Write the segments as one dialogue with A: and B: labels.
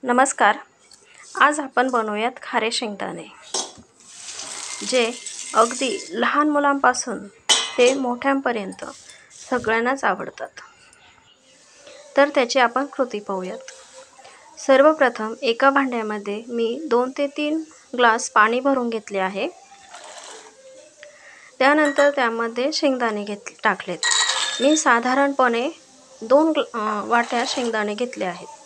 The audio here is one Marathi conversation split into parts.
A: नमस्कार. आज आपण बनवूयात खारे शेंगदाणे, जे अगदी लहान मुलांपासून ते मोठ्यांपर्यंत सगळ्यांनाच आवडतात. तर त्याची आपण कृती पाहूयात. सर्वप्रथम एका भांड्यामध्ये मी 2 ते 3 ग्लास पाणी भरून घेतले आहे. त्यानंतर त्यामध्ये शेंगदाणे टाकलेत. मी साधारणपणे 2 वाट्या शेंगदाणे घेतले आहेत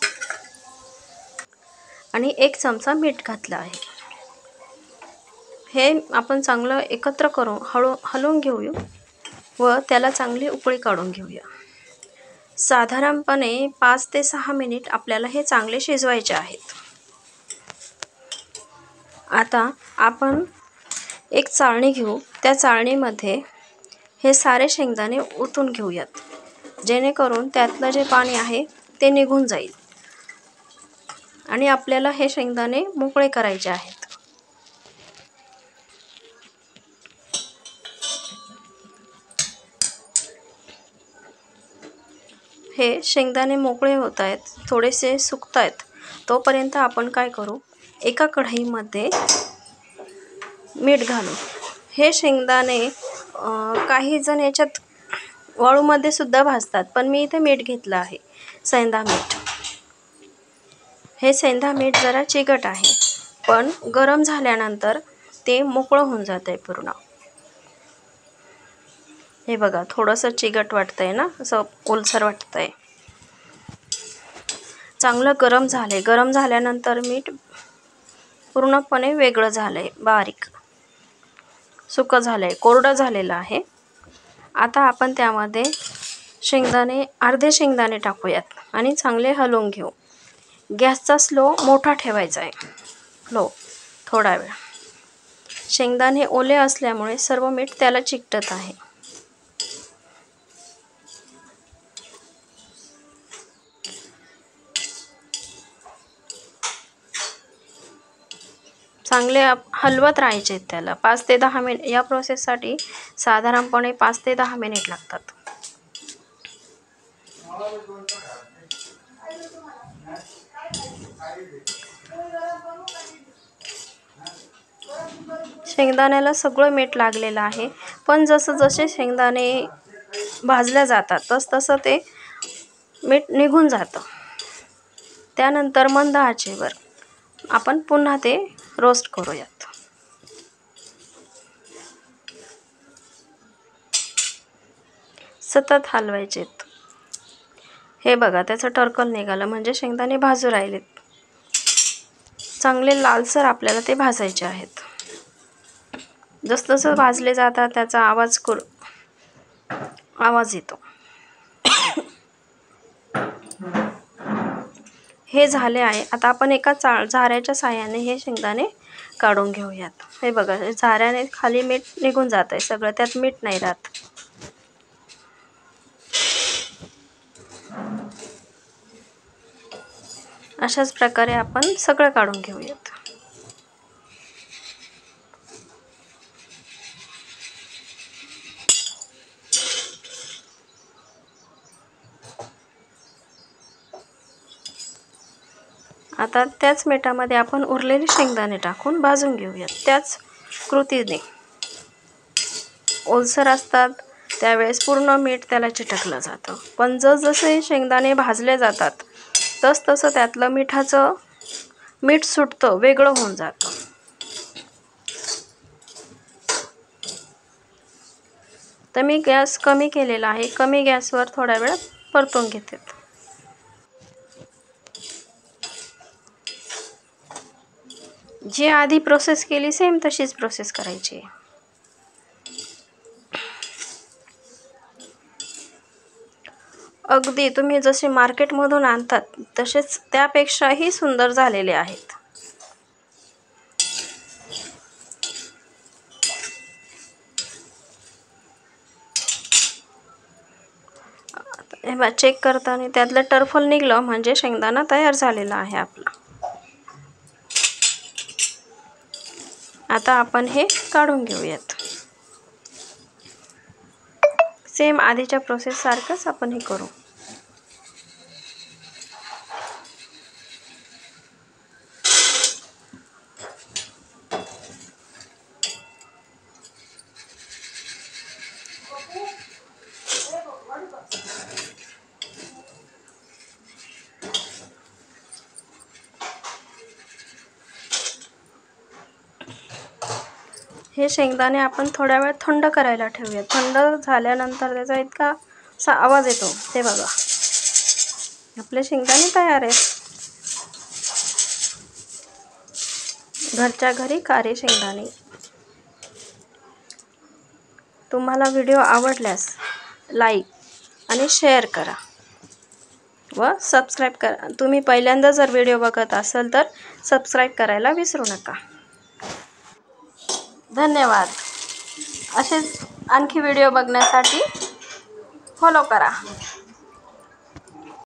A: आणि 1 चमचा मीठ घातलं आहे. हे आपण चांगलं एकत्र करून हलवून घेऊया व त्याला चांगली उकळी काढून घेऊया. साधारणपणे 5 ते 6 मिनिट आपल्याला हे चांगले शिजवायचे आहेत. आता आपण एक चाळणी घेऊ. त्या चाळणीमध्ये हे सारे शेंगदाणे ओतून घेऊयात, जेणेकरून त्यातलं जे पाणी आहे ते निघून जाईल आणि आपल्याला हे शेंगदाणे मोकळे करायचे आहेत. हे शेंगदाणे मोकळे होत आहेत, थोडेसे सुकत आहेत. तोपर्यंत आपण काय करू, एका कढईमध्ये मीठ घालू. हे शेंगदाणे काही जण याच्यात वाळूमध्ये सुद्धा भाजतात, पण मी इथे मीठ घेतलं आहे, सेंधा मीठ. हे सेंधा मीठ जरा चिकट आहे, पण गरम झाल्यानंतर ते मोकळं होऊन जात आहे पूर्ण. हे बघा, थोडंसं चिकट वाटतंय ना, असं ओलसर वाटतंय. चांगलं गरम झालंय. गरम झाल्यानंतर मीठ पूर्णपणे वेगळं झालंय, बारीक सुकं झालंय, कोरडं झालेलं आहे. आता आपण त्यामध्ये अर्धे शेंगदाणे टाकूयात आणि चांगले हलवून घेऊ. गॅसचा स्लो मोठा ठेवायचा आहे, लो, थोडा वेळ. शेंगदाणे ओले असल्यामुळे सर्व मीठ त्याला चिकटत आहे. चांगले हलवत राहायचे त्याला 5 ते 10 मिनिट. या प्रोसेससाठी साधारणपणे 5 ते 10 मिनिट लागतात. शेंगदाण्याला सगळं मीठ लागलेलं आहे, पण जसे शेंगदाणे भाजल्या जातात तसं ते मीठ निघून जातं. त्यानंतर मंद आचेवर आपण पुन्हा ते रोस्ट करूयात. सतत हलवायचेत. हे बघा, त्याचं टर्कल निघालं म्हणजे शेंगदाणे भाजू राहिलेत. चांगले लालसर आपल्याला ते भाजायचे आहेत. जसं भाजले जातात त्याचा आवाज येतो. हे झाले आहे. आता आपण एका झाऱ्याच्या साहाय्याने हे शेंगदाणे काढून घेऊयात. हे बघा, झाऱ्याने खाली मीठ निघून जात आहे सगळं, त्यात मीठ नाही राहत. अशाच प्रकारे आपण सगळं काढून घेऊयात. आता त्याच मिठामध्ये आपण उरलेले शेंगदाणे टाकून भाजून घेऊयात. त्याच कृतीने ओलसर असतात त्यावेळेस पूर्ण मीठ त्याला चिटकलं जातं, पण जसे शेंगदाणे भाजले जातात तसं त्यातलं मीठ सुटतं, वेगळं होऊन जातं. तर मी गॅस कमी केलेला आहे. कमी गॅसवर थोड्या वेळ परतून घेते. जी आधी प्रोसेस केली सेम तशीच प्रोसेस करायची. अगदी तुम्ही जसे मार्केटमधून आणतात तसेच त्यापेक्षाही सुंदर झालेले आहेत. हे चेक करताना त्यातलं टर्फल निघलं म्हणजे शेंगदाणा तयार झालेला आहे आपला. आता आपण हे काढून घेऊयात. सेम आधीच्या प्रोसेस सारखंच आपण हे करू. हे शेंगदाणे आपण थोड्या वेळ थंड करायला ठेवूया. थंड झाल्यानंतर त्याचा इतका असा आवाज येतो, ते बघा. आपले शेंगदाणे तयार आहेत. घरच्या घरी कारे शेंगदाणे. तुम्हाला व्हिडिओ आवडल्यास लाईक आणि शेअर करा व सबस्क्राईब करा. तुम्ही पहिल्यांदा जर व्हिडिओ बघत असाल तर सबस्क्राईब करायला विसरू नका. धन्यवाद. असेच आणखी व्हिडिओ बघण्यासाठी फॉलो करा.